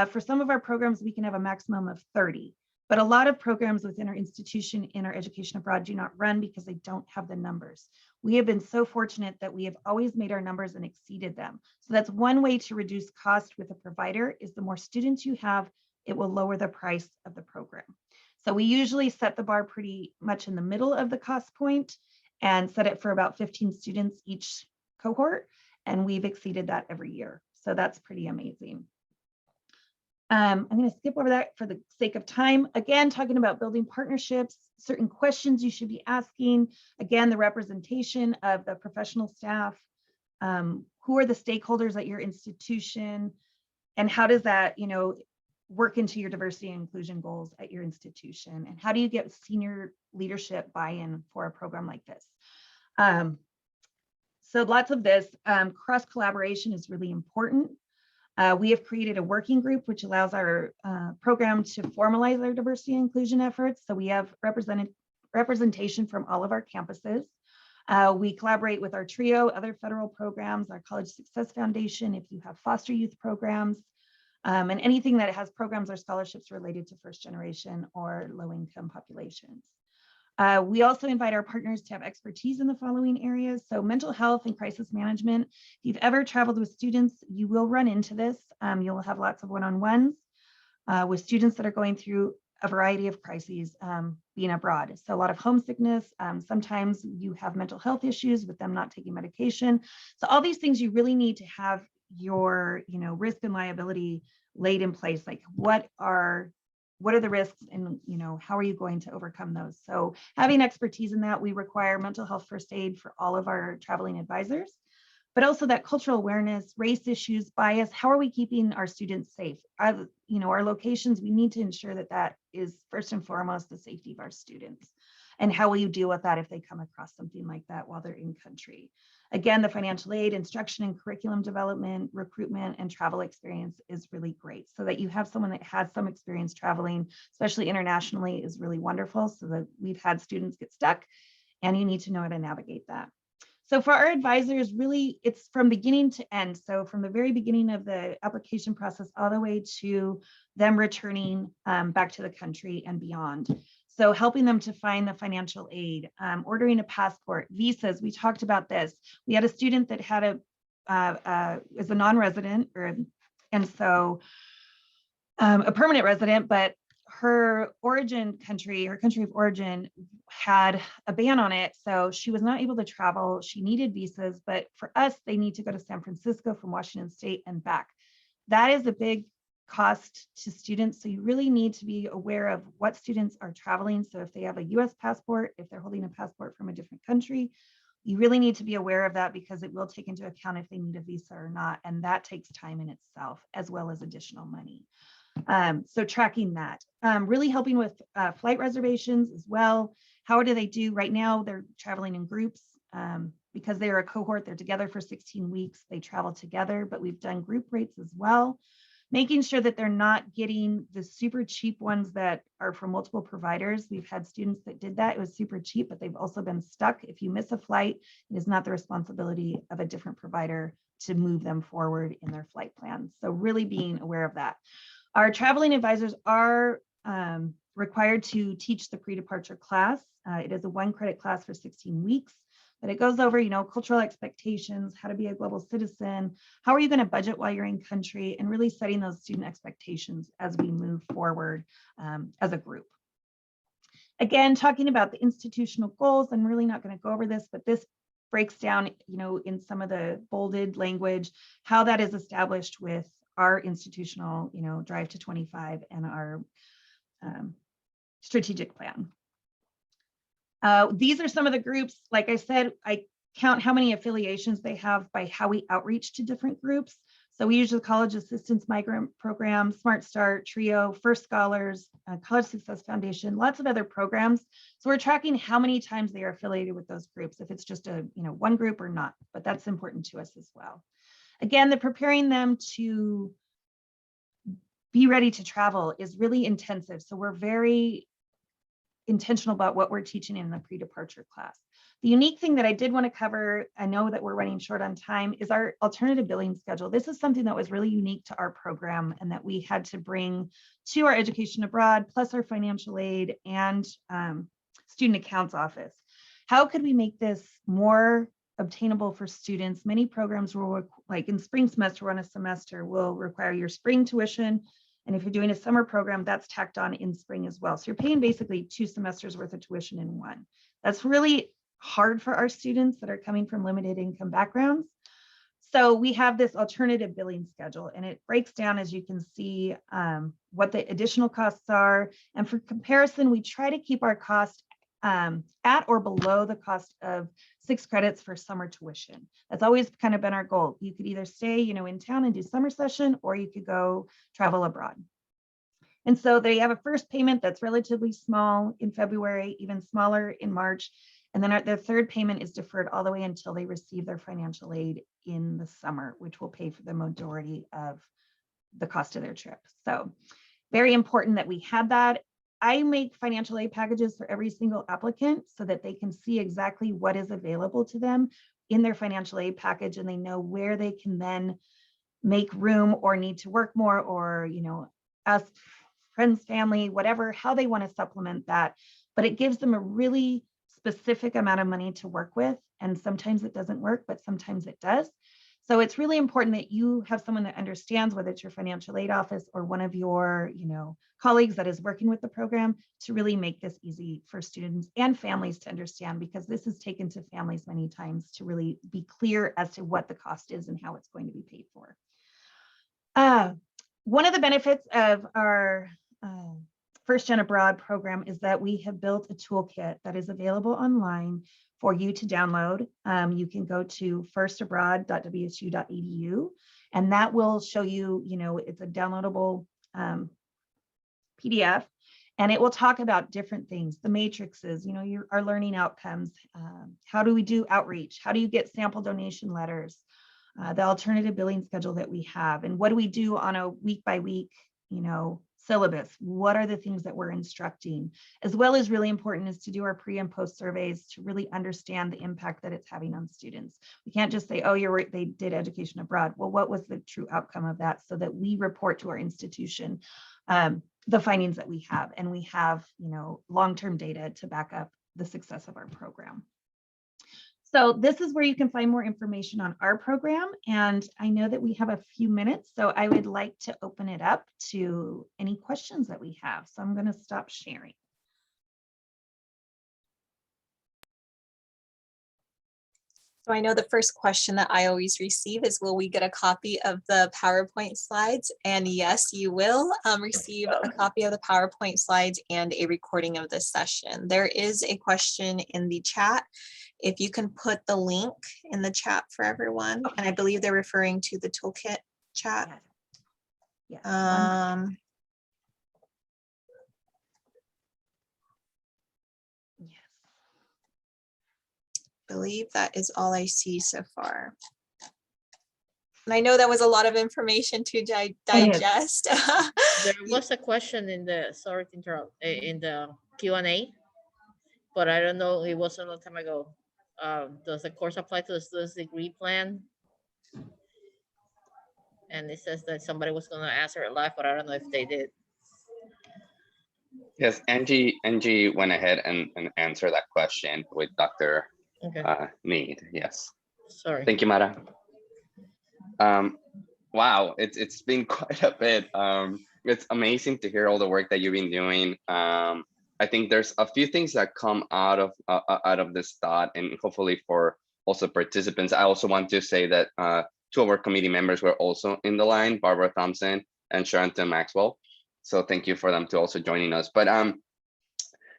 For some of our programs, we can have a maximum of 30. But a lot of programs within our institution in our education abroad do not run because they don't have the numbers. We have been so fortunate that we have always made our numbers and exceeded them. So that's one way to reduce cost with a provider, is the more students you have, it will lower the price of the program. So we usually set the bar pretty much in the middle of the cost point and set it for about 15 students each cohort. And we've exceeded that every year. So that's pretty amazing. I'm going to skip over that for the sake of time. Again, talking about building partnerships, certain questions you should be asking. Again, the representation of the professional staff. Who are the stakeholders at your institution? And how does that, work into your diversity and inclusion goals at your institution? And how do you get senior leadership buy-in for a program like this? So lots of this. Cross collaboration is really important. We have created a working group, which allows our program to formalize our diversity and inclusion efforts. So we have representation from all of our campuses. We collaborate with our TRIO, other federal programs, our College Success Foundation, if you have foster youth programs, and anything that has programs or scholarships related to first generation or low income populations. We also invite our partners to have expertise in the following areas. So mental health and crisis management. If you've ever traveled with students, you will run into this. You'll have lots of one-on-ones with students that are going through a variety of crises being abroad. So a lot of homesickness. Sometimes you have mental health issues with them not taking medication. So all these things you really need to have your, risk and liability laid in place. Like what are the risks and, how are you going to overcome those? So having expertise in that, we require mental health first aid for all of our traveling advisors, but also that cultural awareness, race issues, bias. How are we keeping our students safe? Our locations, we need to ensure that that is first and foremost the safety of our students. And how will you deal with that if they come across something like that while they're in country? Again, the financial aid, instruction and curriculum development, recruitment, and travel experience is really great. So that you have someone that has some experience traveling, especially internationally, is really wonderful. So that we've had students get stuck and you need to know how to navigate that. So for our advisors, really, it's from beginning to end. So from the very beginning of the application process all the way to them returning back to the country and beyond. So helping them to find the financial aid, ordering a passport, visas. We talked about this. We had a student that had is a non-resident, and so a permanent resident, but her country of origin had a ban on it. So she was not able to travel. She needed visas, but for us, they need to go to San Francisco from Washington State and back. That is a big cost to students. So you really need to be aware of what students are traveling. So if they have a US passport, if they're holding a passport from a different country, you really need to be aware of that because it will take into account if they need a visa or not. And that takes time in itself, as well as additional money. So tracking that, really helping with flight reservations as well. How do they do right now? They're traveling in groups because they're a cohort. They're together for 16 weeks. They travel together, but we've done group rates as well, making sure that they're not getting the super cheap ones that are from multiple providers. We've had students that did that. It was super cheap, but they've also been stuck. If you miss a flight, it is not the responsibility of a different provider to move them forward in their flight plans. So really being aware of that. Our traveling advisors are required to teach the pre-departure class. It is a 1-credit class for 16 weeks, but it goes over, cultural expectations, how to be a global citizen, how are you going to budget while you're in country, and really setting those student expectations as we move forward as a group. Again, talking about the institutional goals, I'm really not going to go over this, but this breaks down, in some of the bolded language, how that is established with our institutional, Drive to 25 and our strategic plan. These are some of the groups. Like I said, I count how many affiliations they have by how we outreach to different groups. So we use the College Assistance Migrant Program, Smart Start, TRIO, First Scholars, College Success Foundation, lots of other programs. So we're tracking how many times they are affiliated with those groups, if it's just a one group or not, but that's important to us as well. Again, the preparing them to be ready to travel is really intensive. So we're very intentional about what we're teaching in the pre-departure class. The unique thing that I did want to cover, I know that we're running short on time, is our alternative billing schedule. This is something that was really unique to our program and that we had to bring to our education abroad, plus our financial aid and student accounts office. How could we make this more obtainable for students? Many programs will, like in spring semester, run a semester, will require your spring tuition. And if you're doing a summer program, that's tacked on in spring as well. So you're paying basically 2 semesters worth of tuition in one. That's really hard for our students that are coming from limited income backgrounds. So we have this alternative billing schedule, and it breaks down, as you can see, what the additional costs are. And for comparison, we try to keep our cost at or below the cost of 6 credits for summer tuition. That's always kind of been our goal. You could either stay, in town and do summer session, or you could go travel abroad. And so they have a first payment that's relatively small in February, even smaller in March. And then their third payment is deferred all the way until they receive their financial aid in the summer, which will pay for the majority of the cost of their trip. So very important that we had that. I make financial aid packages for every single applicant so that they can see exactly what is available to them in their financial aid package, and they know where they can then make room or need to work more, or, you know, ask friends, family, whatever, how they want to supplement that. But it gives them a really specific amount of money to work with. And sometimes it doesn't work, but sometimes it does. So it's really important that you have someone that understands, whether it's your financial aid office or one of your, you know, colleagues that is working with the program, to really make this easy for students and families to understand, because this is taken to families many times to really be clear as to what the cost is and how it's going to be paid for. One of the benefits of our First Gen Abroad program is that we have built a toolkit that is available online for you to download. You can go to firstabroad.wsu.edu, and that will show you, you know, it's a downloadable PDF, and it will talk about different things, the matrices, you know, our learning outcomes, how do we do outreach, how do you get sample donation letters, the alternative billing schedule that we have, and what do we do on a week by week, you know, syllabus, what are the things that we're instructing, as well as really important is to do our pre and post surveys to really understand the impact that it's having on students. We can't just say, oh, you're right, they did education abroad. Well, what was the true outcome of that, so that we report to our institution the findings that we have, and we have, you know, long-term data to back up the success of our program. So this is where you can find more information on our program. And I know that we have a few minutes, so I would like to open it up to any questions that we have. So I'm going to stop sharing. So I know the first question that I always receive is, will we get a copy of the PowerPoint slides? And yes, you will receive a copy of the PowerPoint slides and a recording of this session. There is a question in the chat. If you can put the link in the chat for everyone, and I believe they're referring to the toolkit chat. Yes. I believe that is all I see so far. And I know that was a lot of information to digest. There was a question in the, sorry to interrupt, in the Q&A, but I don't know, it was a long time ago. Does the course apply to the student's degree plan? And it says that somebody was going to answer it live, but I don't know if they did. Yes, Angie went ahead and answered that question with Dr. Okay, Mead. Yes. sorry. Thank you, Mara. Wow, it's been quite a bit. It's amazing to hear all the work that you've been doing. I think there's a few things that come out of this thought, and hopefully for also participants. I also want to say that two of our committee members were also in the line, Barbara Thompson and Sharonton Maxwell. So thank you for them to also joining us. But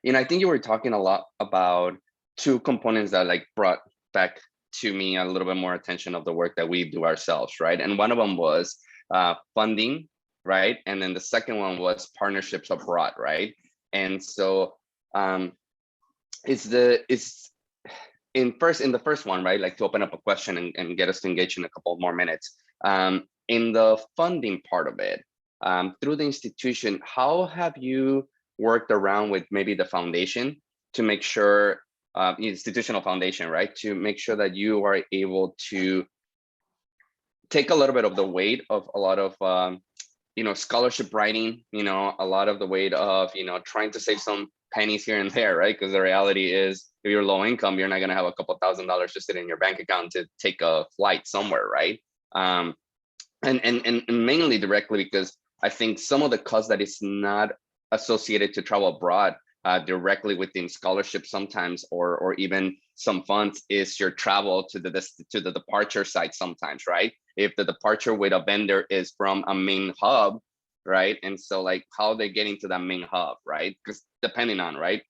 you know, I think you were talking a lot about two components that like brought back to me a little bit more attention of the work that we do ourselves, right? And one of them was funding, right? And then the second one was partnerships abroad, right? And so it's in the first one, right? Like to open up a question and get us to engage in a couple more minutes. In the funding part of it, through the institution, how have you worked around with maybe the foundation to make sure, institutional foundation, right? To make sure that you are able to take a little bit of the weight of a lot of, you know, scholarship writing, you know, a lot of the weight of, you know, trying to save some pennies here and there, right? Because the reality is, if you're low income, you're not going to have a couple $1,000s just sitting in your bank account to take a flight somewhere, right? And mainly directly because I think some of the costs that is not associated to travel abroad directly within scholarships sometimes, or even some funds, is your travel to the departure site sometimes, right? If the departure with a vendor is from a main hub, right? And so like how they get into that main hub, right? Because depending on, right?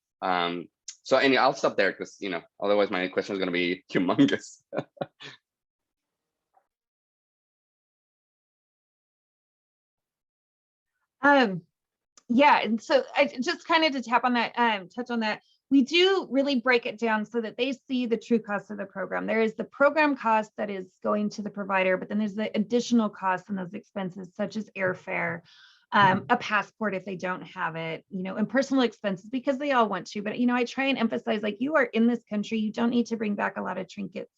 So anyway, I'll stop there because, you know, otherwise my question is going to be humongous. Yeah, and so I just kind of to tap on that, touch on that. we do really break it down so that they see the true cost of the program. There is the program cost that is going to the provider, but then there's the additional costs and those expenses such as airfare, a passport if they don't have it, and personal expenses because they all want to. But, I try and emphasize, like, you are in this country, you don't need to bring back a lot of trinkets.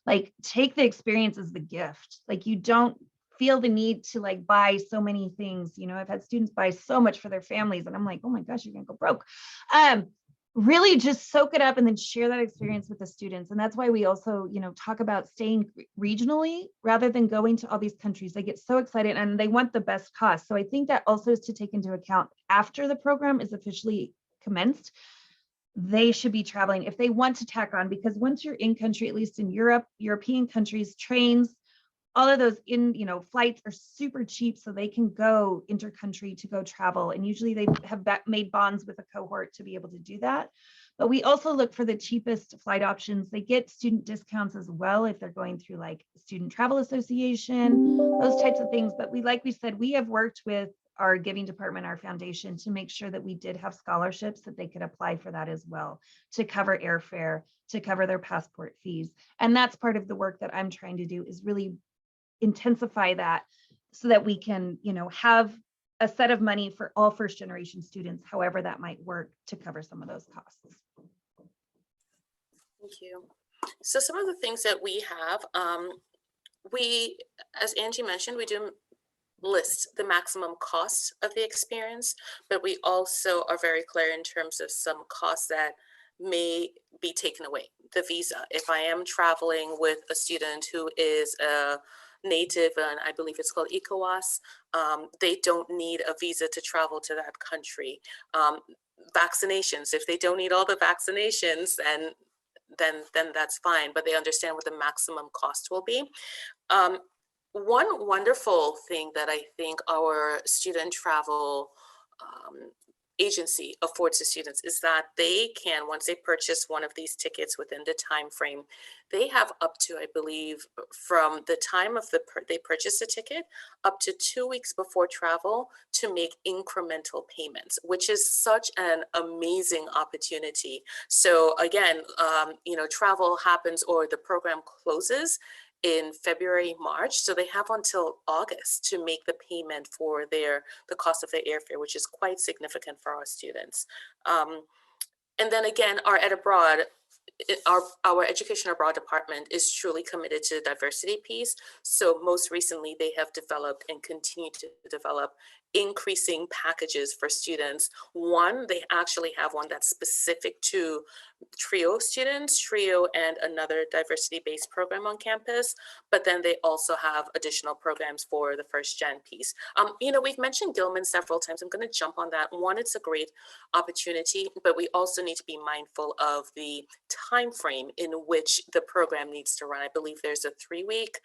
Like, take the experience as the gift. Like, you don't feel the need to like buy so many things. I've had students buy so much for their families and I'm like, oh my gosh, you're gonna go broke. Really just soak it up and then share that experience with the students. And that's why we also, talk about staying regionally rather than going to all these countries. They get so excited and they want the best cost. So I think that also is to take into account after the program is officially commenced. They should be traveling if they want to tack on, because once you're in country, at least in Europe, European countries, trains, all of those flights are super cheap, so they can go intercountry to go travel. And usually they have made bonds with a cohort to be able to do that. But we also look for the cheapest flight options. They get student discounts as well if they're going through like Student Travel Association, those types of things. But like we said, we have worked with our giving department, our foundation, to make sure that we did have scholarships that they could apply for that as well, to cover airfare, to cover their passport fees. And that's part of the work that I'm trying to do, is really intensify that so that we can, have a set of money for all first generation students, however that might work, to cover some of those costs. Thank you. So some of the things that we have, as Angie mentioned, we do list the maximum cost of the experience, but we also are very clear in terms of some costs that may be taken away. The visa, if I am traveling with a student who is a native, and I believe it's called ECOWAS, they don't need a visa to travel to that country. Vaccinations, if they don't need all the vaccinations, then that's fine, but they understand what the maximum cost will be. One wonderful thing that I think our student travel agency affords to students is that they can, once they purchase one of these tickets within the time frame, they have up to, I believe, from the time of they purchase a ticket up to 2 weeks before travel to make incremental payments, which is such an amazing opportunity. So again, travel happens or the program closes in February, March. So they have until August to make the payment for the cost of their airfare, which is quite significant for our students. And then again, our Ed Abroad, our Education Abroad department is truly committed to the diversity piece. So most recently, they have developed and continue to develop increasing packages for students. One, they actually have one that's specific to TRIO students, TRIO and another diversity-based program on campus, but then they also have additional programs for the first gen piece. We've mentioned Gilman several times. I'm going to jump on that. One, it's a great opportunity, but we also need to be mindful of the time frame in which the program needs to run. I believe there's a 3-week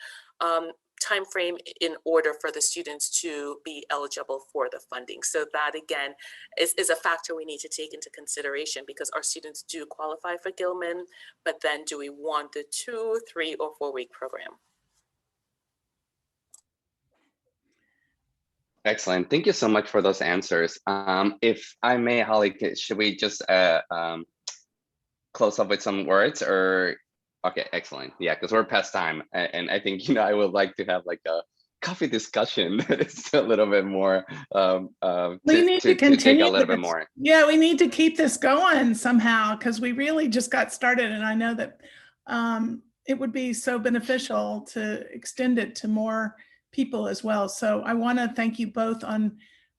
time frame in order for the students to be eligible for the funding. So that again is a factor we need to take into consideration, because our students do qualify for Gilman, but then do we want the 2, 3, or 4-week program? Excellent. Thank you so much for those answers. If I may, Holly, should we just close up with some words or? Okay, excellent. Yeah, because we're past time. And I think, I would like to have like a coffee discussion that is a little bit more, we need to continue a little bit more. Yeah, we need to keep this going somehow, because we really just got started. And I know that it would be so beneficial to extend it to more people as well. So I want to thank you both on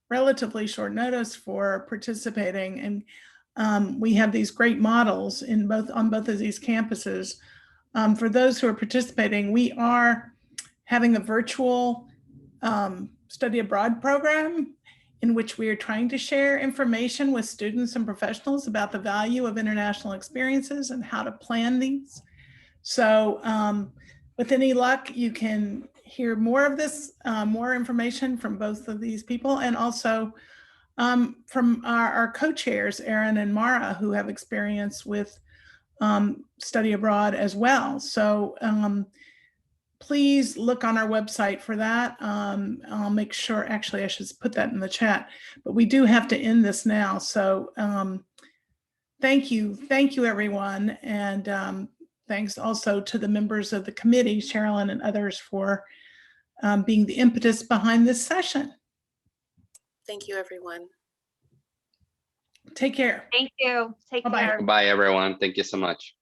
relatively short notice for participating. And we have these great models on both of these campuses. For those who are participating, we are having a virtual study abroad program in which we are trying to share information with students and professionals about the value of international experiences and how to plan these. So with any luck, you can hear more of this, more information from both of these people, and also from our co-chairs, Erin and Mara, who have experience with study abroad as well. So please look on our website for that. I'll make sure, actually I should put that in the chat, but we do have to end this now. So Thank you, everyone. And thanks also to the members of the committee, Sherilyn and others, for being the impetus behind this session. Thank you, everyone. Take care. Thank you. Take Bye-bye. care. Bye, everyone. Thank you so much.